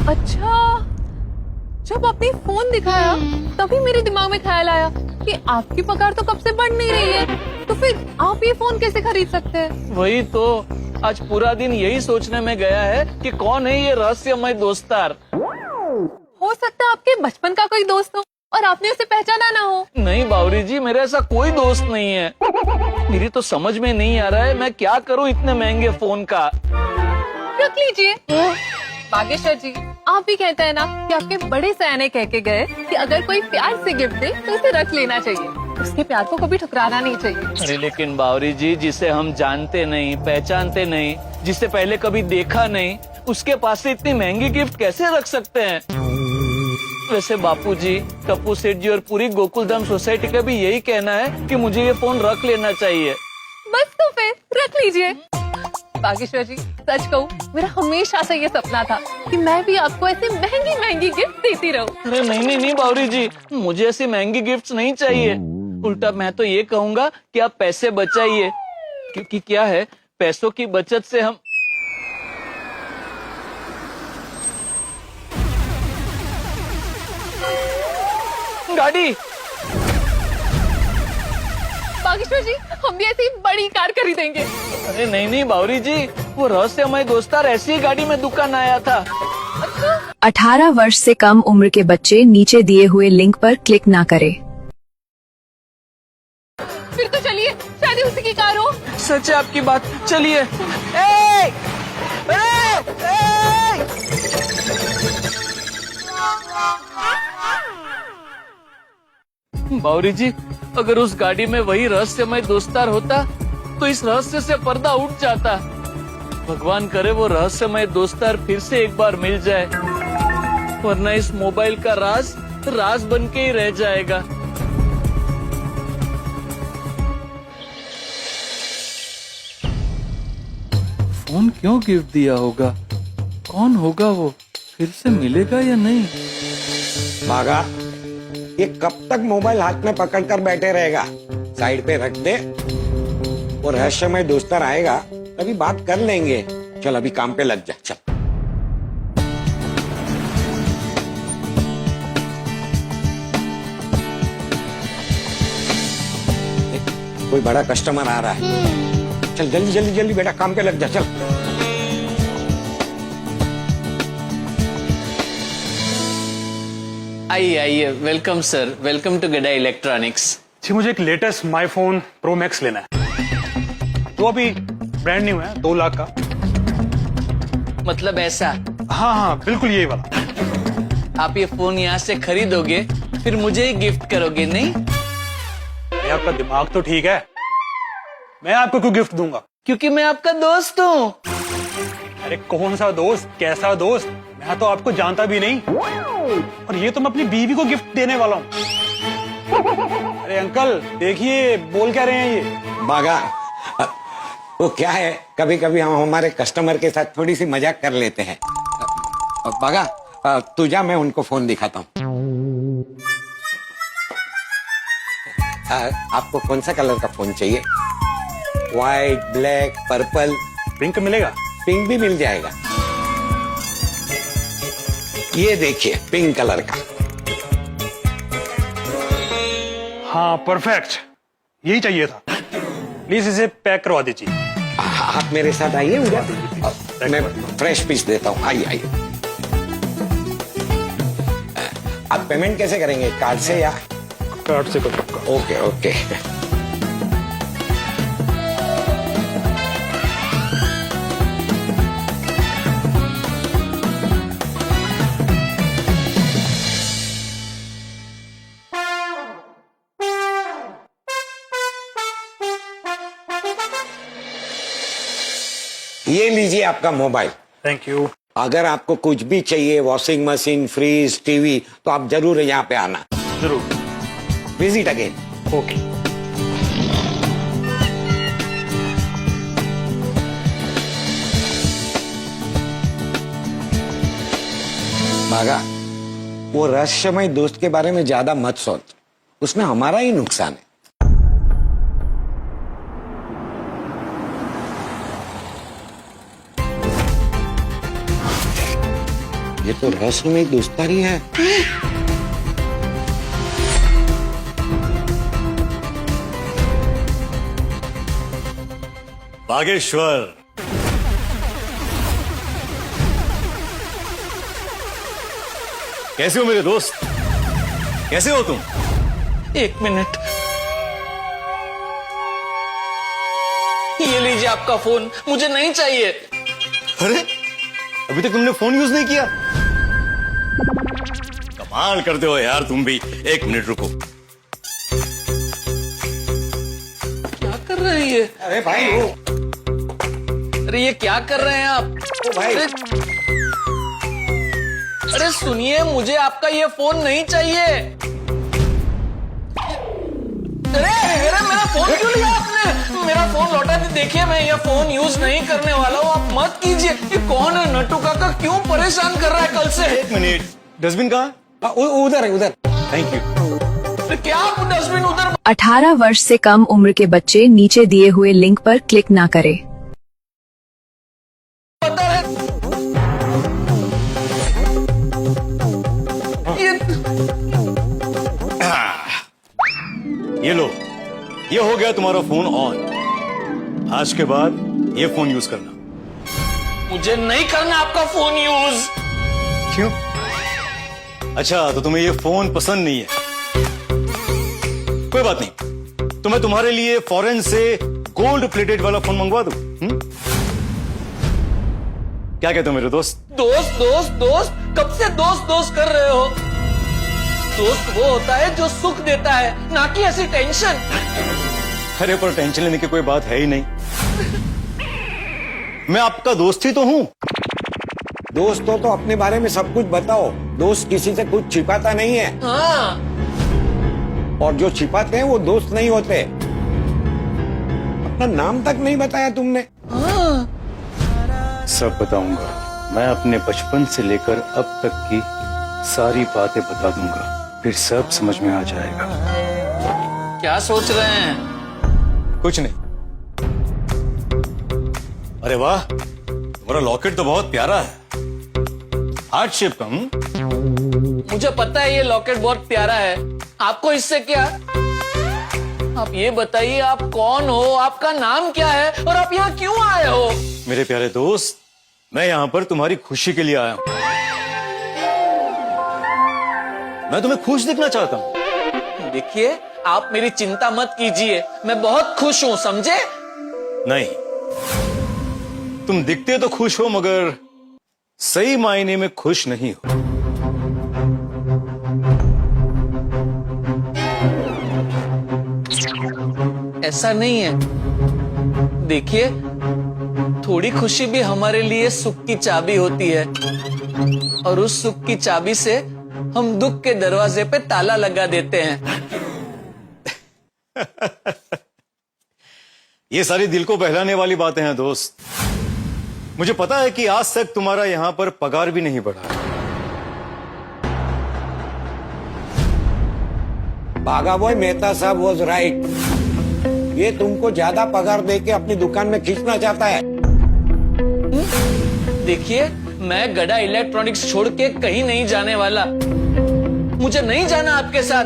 अच्छा, जब आपने फोन दिखाया तभी मेरे दिमाग में ख्याल आया कि आपकी पगार तो कब से बढ़ नहीं रही है, तो फिर आप ये फोन कैसे खरीद सकते हैं? वही तो, आज पूरा दिन यही सोचने में गया है कि कौन है ये रहस्यमय दोस्तार। हो सकता है आपके बचपन का कोई दोस्त हो और आपने उसे पहचाना ना हो। नहीं बावरी जी, मेरा ऐसा कोई दोस्त नहीं है। मेरी तो समझ में नहीं आ रहा है मैं क्या करूं इतने महंगे फोन का। रख लीजिए। बागेश्वर जी, आप भी कहते हैं ना कि आपके बड़े सयाने कह के गए कि अगर कोई प्यार से गिफ्ट दे तो उसे रख लेना चाहिए, उसके प्यार को कभी ठुकराना नहीं चाहिए। अरे लेकिन बावरी जी, जिसे हम जानते नहीं, पहचानते नहीं, जिसे पहले कभी देखा नहीं, उसके पास से इतनी महंगी गिफ्ट कैसे रख सकते हैं? वैसे बापूजी, टप्पू सेठ जी और पूरी गोकुलधाम सोसाइटी का भी यही कहना है कि मुझे ये फोन रख लेना चाहिए। बस तो फिर रख लीजिए। बागेश्वर जी, सच कहूँ मेरा हमेशा से ये सपना था कि मैं भी आपको ऐसी महंगी महंगी गिफ्ट देती रहूं। अरे नहीं नहीं नहीं बावरी जी, मुझे ऐसी महंगी गिफ्ट्स नहीं चाहिए। उल्टा मैं तो ये कहूँगा कि आप पैसे बचाइए, क्योंकि क्या है, पैसों की बचत से हम। गाड़ी। बागेश्वर जी, हम भी ऐसी बड़ी कार खरीदेंगे। अरे नहीं नहीं बावरी जी, वो रहस्यमय दोस्तार ऐसी ही गाड़ी में दुकान आया था। 18 वर्ष से कम उम्र के बच्चे नीचे दिए हुए लिंक पर क्लिक ना करें। फिर तो चलिए, शायद ही उसी की कार हो। सच है आपकी बात, चलिए। बावरी जी, अगर उस गाड़ी में वही रहस्यमय दोस्तार होता तो इस रहस्य से पर्दा उठ जाता। भगवान करे वो रहस्यमय दोस्तार फिर से एक बार मिल जाए, वरना इस मोबाइल का राज राज बन के ही रह जाएगा। फोन क्यों गिफ्ट दिया होगा? कौन होगा वो? फिर से मिलेगा या नहीं? भागा, ये कब तक मोबाइल हाथ में पकड़कर बैठे रहेगा? साइड पे रख दे, वो रहस्यमय दोस्तार आएगा तभी बात कर लेंगे। चल अभी काम पे लग जा, चल। कोई बड़ा कस्टमर आ रहा है, चल जल्दी जल्दी जल्दी बेटा काम पे लग जा, चल। आइए आइए, welcome sir, welcome to Gada electronics. जी, मुझे एक latest my phone pro max लेना है, तो अभी ब्रांड न्यू है, 2 लाख का। मतलब ऐसा? हाँ हाँ बिल्कुल यही वाला। आप ये फोन यहाँ से खरीदोगे फिर मुझे ही गिफ्ट करोगे, नहीं? ये आपका दिमाग तो ठीक है, मैं आपको क्यों गिफ्ट दूंगा? क्योंकि मैं आपका दोस्त हूँ। अरे कौन सा दोस्त, कैसा दोस्त? मैं तो आपको जानता भी नहीं, और ये तो मैं अपनी बीवी को गिफ्ट देने वाला हूँ। अरे अंकल देखिए, बोल क्या रहे हैं ये? भागा, वो क्या है, कभी कभी हम हमारे कस्टमर के साथ थोड़ी सी मजाक कर लेते हैं। भागा, तू जा, मैं उनको फोन दिखाता हूँ। आपको कौन सा कलर का फोन चाहिए? White, black, purple? पिंक मिलेगा? पिंक भी मिल जाएगा। ये देखिए पिंक कलर का। हाँ परफेक्ट, यही चाहिए था। प्लीज इसे पैक करवा दीजिए। आप मेरे साथ आइए, मैं फ्रेश पीस देता हूँ। आइए आइए। आप पेमेंट कैसे करेंगे, कार्ड से या? कार्ड से कर सकता। Okay okay. ये लीजिए आपका मोबाइल। Thank you. अगर आपको कुछ भी चाहिए, वॉशिंग मशीन, फ्रीज, टीवी, तो आप जरूर यहाँ पे आना। जरूर। Visit again. ओके। भागा, वो रहस्यमय दोस्त के बारे में ज्यादा मत सोच, उसमें हमारा ही नुकसान है। ये तो रहस्यमय दोस्तारी है। बागेश्वर, कैसे हो मेरे दोस्त? कैसे हो तुम? एक मिनट, ये लीजिए आपका फोन, मुझे नहीं चाहिए। अरे, अभी तक तुमने फोन यूज नहीं किया? कमाल करते हो यार तुम भी। एक मिनट रुको। क्या कर रहे हैं ये? अरे भाई वो, अरे ये क्या कर रहे हैं आप? ओ भाई, अरे सुनिए, मुझे आपका ये फोन नहीं चाहिए। अरे मेरा फोन क्यों लिया आपने? मेरा फोन लौटा दे। देखिए, मैं ये फोन यूज नहीं करने वाला हूँ, आप मत कीजिए। ये कौन है नट्टू काका, क्यों परेशान कर रहा है कल से? एक मिनट, डस्टबिन कहाँ? उधर है उधर। Thank you. अरे क्या आप डस्टबिन उधर? 18 वर्ष से कम उम्र के बच्चे नीचे दिए हुए लिंक पर क्लिक ना करें। पता है ये लो, ये हो गया तुम्हारा फोन ऑन। आज के बाद ये फोन यूज करना। मुझे नहीं करना आपका फोन यूज। क्यों? अच्छा, तो तुम्हें ये फोन पसंद नहीं है? कोई बात नहीं, तो मैं तुम्हारे लिए फॉरेन से गोल्ड प्लेटेड वाला फोन मंगवा दूं? क्या कहते हो मेरे दोस्त? दोस्त दोस्त दोस्त, कब से दोस्त दोस्त कर रहे हो? दोस्त वो होता है जो सुख देता है, ना कि ऐसी टेंशन। अरे पर टेंशन लेने की कोई बात है ही नहीं। मैं आपका दोस्त ही तो हूं। दोस्त हो तो अपने बारे में सब कुछ बताओ। दोस्त किसी से कुछ छिपाता नहीं है, हाँ, और जो छिपाते हैं वो दोस्त नहीं होते। अपना नाम तक नहीं बताया तुमने। हाँ। सब बताऊंगा। मैं अपने बचपन से लेकर अब तक की सारी बातें बता दूंगा, फिर सब समझ में आ जाएगा। क्या सोच रहे हैं? कुछ नहीं। अरे वाह, तुम्हारा लॉकेट तो बहुत प्यारा है, हार्ट शेप का। मुझे पता है ये लॉकेट बहुत प्यारा है, आपको इससे क्या? आप ये बताइए, आप कौन हो, आपका नाम क्या है, और आप यहाँ क्यों आए हो? मेरे प्यारे दोस्त, मैं यहाँ पर तुम्हारी खुशी के लिए आया हूँ। मैं तुम्हें खुश दिखना चाहता हूँ। देखिए, आप मेरी चिंता मत कीजिए, मैं बहुत खुश हूँ, समझे? नहीं, तुम दिखते तो खुश हो, मगर सही मायने में खुश नहीं हो। ऐसा नहीं है। देखिए, थोड़ी खुशी भी हमारे लिए सुख की चाबी होती है, और उस सुख की चाबी से हम दुख के दरवाजे पे ताला लगा देते हैं। ये सारी दिल को बहलाने वाली बातें हैं दोस्त। मुझे पता है कि आज तक तुम्हारा यहां पर पगार भी नहीं बढ़ा। बागा बॉय मेहता साहब वॉज राइट। ये तुमको ज्यादा पगार देके अपनी दुकान में खींचना चाहता है। देखिए, मैं गड़ा इलेक्ट्रॉनिक्स छोड़ के कहीं नहीं जाने वाला। मुझे नहीं जाना आपके साथ,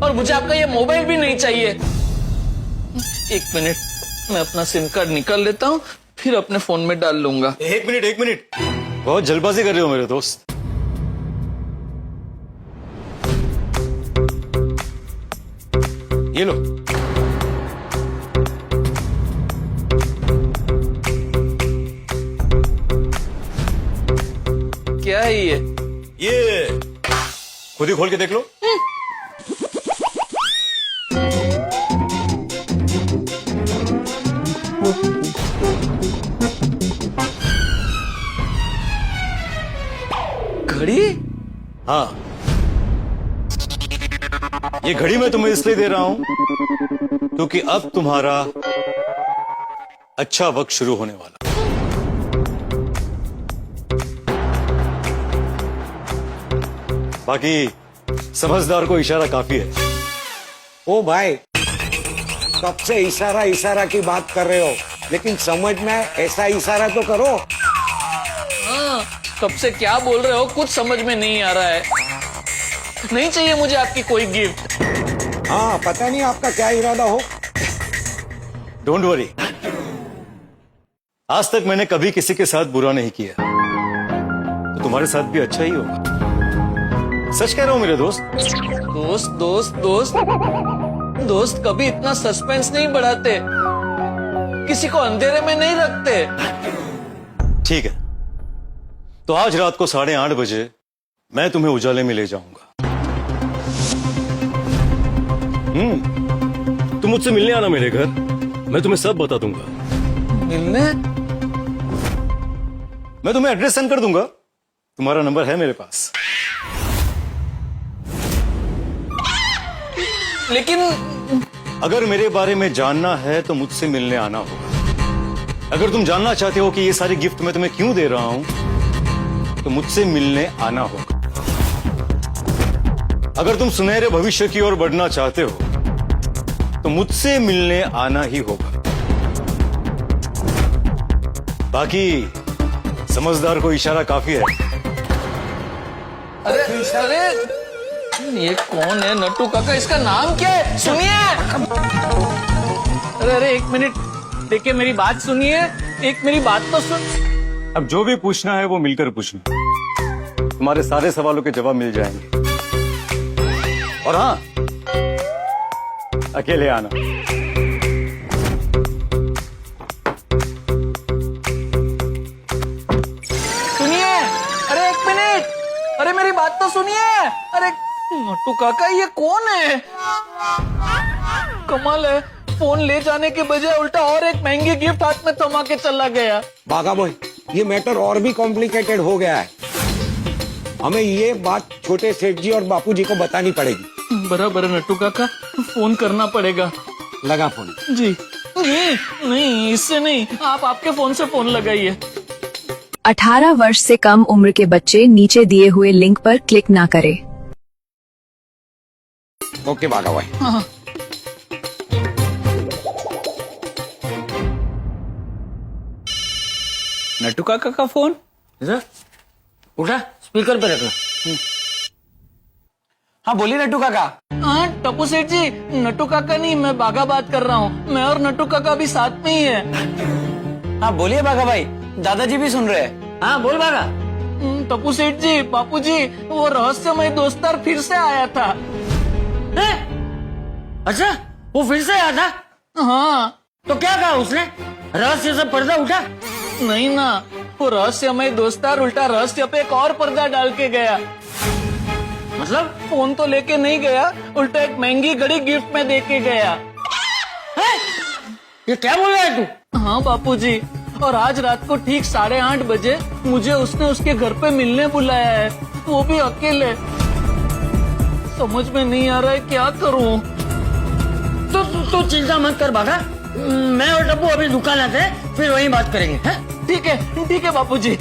और मुझे आपका ये मोबाइल भी नहीं चाहिए। एक मिनट, मैं अपना सिम कार्ड निकाल लेता हूँ, फिर अपने फोन में डाल लूंगा। एक मिनट, बहुत जल्दबाजी कर रहे हो मेरे दोस्त। ये लो। क्या है ये? ये खुद ही खोल के देख लो। घड़ी? हाँ, ये घड़ी मैं तुम्हें इसलिए दे रहा हूं क्योंकि अब तुम्हारा अच्छा वक्त शुरू होने वाला। बाकी समझदार को इशारा काफी है। ओ भाई, कब से इशारा इशारा की बात कर रहे हो, लेकिन समझ में ऐसा इशारा तो करो। हाँ, कब से क्या बोल रहे हो, कुछ समझ में नहीं आ रहा है। नहीं चाहिए मुझे आपकी कोई गिफ्ट। हाँ, पता नहीं आपका क्या इरादा हो। डोंट वरी, आज तक मैंने कभी किसी के साथ बुरा नहीं किया, तो तुम्हारे साथ भी अच्छा ही होगा। सच कह रहा हूं मेरे दोस्त। दोस्त दोस्त दोस्त दोस्त कभी इतना सस्पेंस नहीं बढ़ाते, किसी को अंधेरे में नहीं रखते। ठीक है, तो आज रात को 8:30 बजे मैं तुम्हें उजाले में ले जाऊंगा। तुम मुझसे मिलने आना मेरे घर, मैं तुम्हें सब बता दूंगा। मिलने? मैं तुम्हें एड्रेस सेंड कर दूंगा, तुम्हारा नंबर है मेरे पास। लेकिन अगर मेरे बारे में जानना है तो मुझसे मिलने आना होगा। अगर तुम जानना चाहते हो कि ये सारी गिफ्ट मैं तुम्हें क्यों दे रहा हूं, तो मुझसे मिलने आना होगा। अगर तुम सुनहरे भविष्य की ओर बढ़ना चाहते हो तो मुझसे मिलने आना ही होगा। बाकी समझदार को इशारा काफी है। अरे अरे ये कौन है नट्टू काका, इसका नाम क्या है? सुनिए। अरे अरे एक मिनट, देखिए मेरी बात सुनिए, एक मेरी बात तो सुन। अब जो भी पूछना है वो मिलकर पूछना, तुम्हारे सारे सवालों के जवाब मिल जाएंगे। और हाँ, अकेले आना। सुनिए, अरे एक मिनट, अरे मेरी बात तो सुनिए। अरे नट्टू काका ये कौन है? कमाल है, फोन ले जाने के बजाय उल्टा और एक महंगी गिफ्ट हाथ में थमा के चला गया। बागा बॉय, ये मैटर और भी कॉम्प्लिकेटेड हो गया है। हमें ये बात छोटे सेठ जी और बापूजी को बतानी पड़ेगी। बराबर है नट्टू काका, फोन करना पड़ेगा। लगा फोन। जी नहीं नहीं, इससे नहीं, आप आपके फोन से फोन लगाइए। 18 वर्ष से कम उम्र के बच्चे नीचे दिए हुए लिंक पर क्लिक ना करें। ओके बागा बॉय। हाँ। नट्टू काका का फोन इधर उठा, स्पीकर पे रखना। हाँ बोलिए नट्टू काका। हाँ टप्पू सेठ जी, नट्टू काका नहीं, मैं बागा बात कर रहा हूँ। मैं और नट्टू काका भी साथ में ही है। हाँ बोलिए बागा भाई, दादाजी भी सुन रहे हैं। हाँ बोल बागा। टप्पू सेठ जी, बापू जी, वो रहस्यमय दोस्तार फिर से आया था। अच्छा, वो फिर से आया था? हाँ। तो क्या कहा उसने? रहस्य से पर्दा उठा? नहीं ना, वो रहस्यमय दोस्तार उल्टा रहस्य पे एक और पर्दा डाल के गया। मतलब? फोन तो लेके नहीं गया, उल्टा एक महंगी घड़ी गिफ्ट में दे के गया। ये क्या बोल रहा है तू? हाँ बापूजी, और आज रात को ठीक 8:30 बजे मुझे उसने उसके घर पे मिलने बुलाया है, वो भी अकेले। समझ में नहीं आ रहा है क्या करूं। तो चिंता मत कर बागा, मैं और टप्पू अभी दुकान आते हैं, फिर वहीं बात करेंगे। ठीक है बापूजी।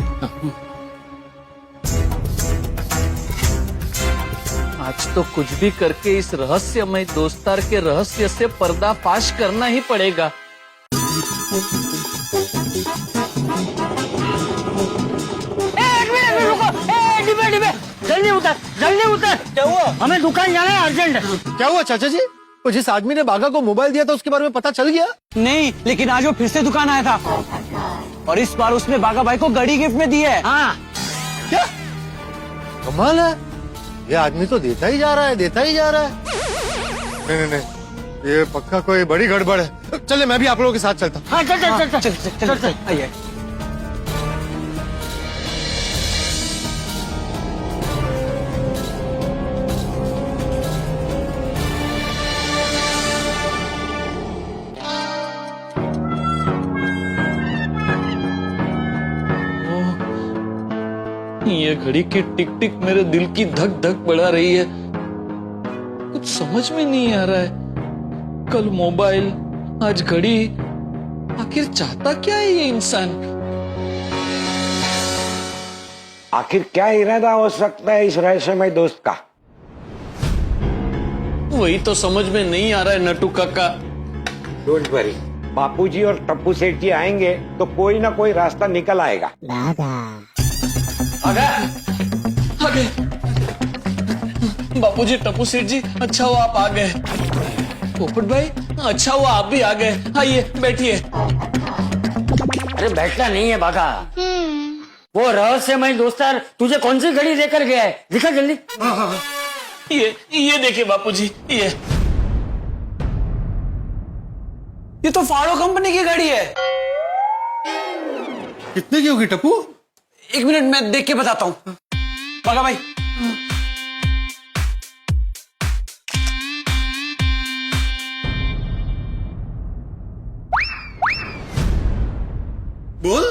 आज तो कुछ भी करके इस रहस्यमय दोस्तार के रहस्य से पर्दाफाश करना ही पड़ेगा। जल्दी उतर, जल्दी उतर। क्या हुआ? हमें दुकान जाना है, अर्जेंट। क्या हुआ चाचा जी? वो जिस आदमी ने बागा को मोबाइल दिया था उसके बारे में पता चल गया? नहीं, लेकिन आज वो फिर से दुकान आया था और इस बार उसने बागा भाई को घड़ी गिफ्ट में दी है। हाँ। क्या कमाल है, ये आदमी तो देता ही जा रहा है, देता ही जा रहा है। नहीं, ये पक्का कोई बड़ी गड़बड़ है। चले, मैं भी आप लोगों के साथ चलता हूँ। हाँ चल चल चल चल चल आइए। ये घड़ी की टिक टिक मेरे दिल की धक धक बढ़ा रही है। कुछ समझ में नहीं आ रहा है, कल मोबाइल, आज घड़ी, आखिर चाहता क्या है ये इंसान? आखिर क्या इरादा हो सकता है इस रहस्यमय दोस्त का? वही तो समझ में नहीं आ रहा है नट्टू काका। डोंट वरी, बापूजी और टप्पू सेठ जी आएंगे तो कोई ना कोई रास्ता निकल आएगा। आ गए बापूजी, टप्पू सेठ जी, अच्छा हुआ आप आ गए। पोपट भाई, अच्छा हुआ आप भी आ गए। आइए बैठिए। अरे बैठना नहीं है बाघा। वो रहस्यमय दोस्तार तुझे कौन सी घड़ी देकर गया है, दिखा जल्दी। ये देखिए बापूजी, ये तो फाड़ो कंपनी की गाड़ी है। कितने की होगी टप्पू? 1 मिनट मैं देख के बताता हूँ। बाघा भाई, बोल।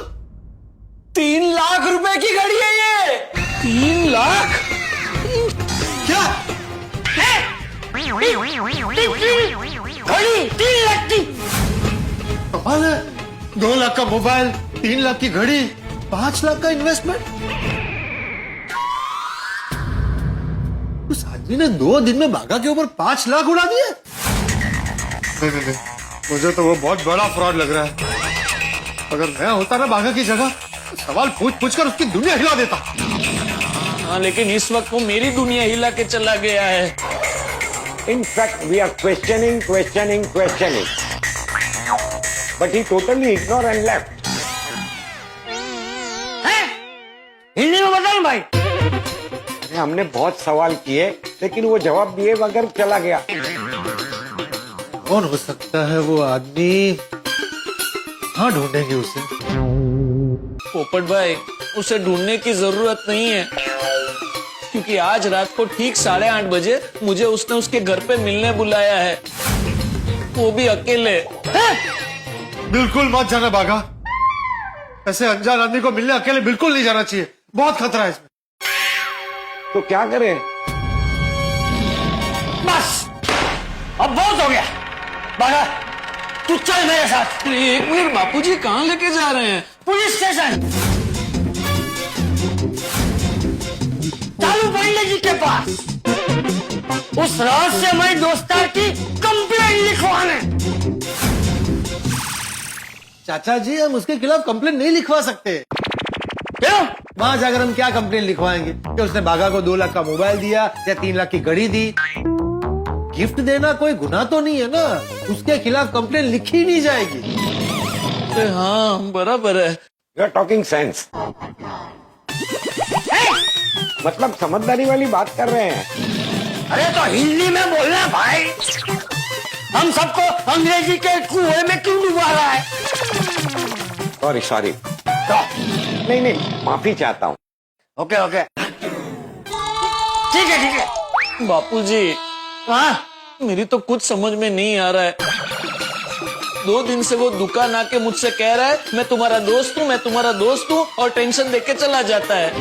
3 लाख रुपए की गाड़ी है ये। 3 लाख? क्या? घड़ी 3 लाख की। कमाल है। 2 लाख का मोबाइल, 3 लाख की घड़ी, 5 लाख का इन्वेस्टमेंट। उस आदमी ने 2 दिन में बाघा के ऊपर 5 लाख उड़ा दिए। नहीं, मुझे तो वो बहुत बड़ा फ्रॉड लग रहा है। अगर मैं होता ना बाघा की जगह, तो सवाल पूछ पूछ कर उसकी दुनिया हिला देता। हाँ, लेकिन इस वक्त वो मेरी दुनिया हिला के चला गया है। In fact, we are questioning, but he totally ignored and left. Hindi में बता भाई। अरे हमने बहुत सवाल किए, लेकिन वो जवाब दिए बगैर चला गया। कौन हो सकता है वो आदमी? हाँ, ढूंढेंगे उसे। पोपट भाई, उसे ढूंढने की जरूरत नहीं है, क्योंकि आज रात को ठीक 8:30 बजे मुझे उसने उसके घर पे मिलने बुलाया है, वो भी अकेले। बिल्कुल मत जाना बाघा। ऐसे अनजान आदमी को मिलने अकेले बिल्कुल नहीं जाना चाहिए। बहुत खतरा है इसमें। तो क्या करें? बस अब बहुत हो गया। बाघा तू चल मेरे साथ। 1 मिनट बापूजी, कहाँ लेके जा रहे हैं? Police station. चालू पांडे जी के पास उस रहस्यमय दोस्तार की कंप्लेंट लिखवाने। चाचा जी, हम उसके खिलाफ कंप्लेन नहीं लिखवा सकते। क्यों? वहां जाकर हम क्या कंप्लेन लिखवाएंगे कि उसने बाघा को 2 लाख का मोबाइल दिया या 3 लाख की घड़ी दी? गिफ्ट देना कोई गुनाह तो नहीं है ना। उसके खिलाफ कंप्लेन लिखी नहीं जाएगी। अरे हाँ, बराबर है। You are talking sense. मतलब समझदारी वाली बात कर रहे हैं। अरे तो हिंदी में बोलना भाई। हम सबको अंग्रेजी के कुएं में क्यों डुबा रहा है? सॉरी। नहीं, माफी चाहता हूँ। ओके ठीक है। बापूजी, हाँ, मेरी तो कुछ समझ में नहीं आ रहा है। 2 दिन से वो दुकान आके मुझसे कह रहा है मैं तुम्हारा दोस्त हूँ, और टेंशन देके चला जाता है।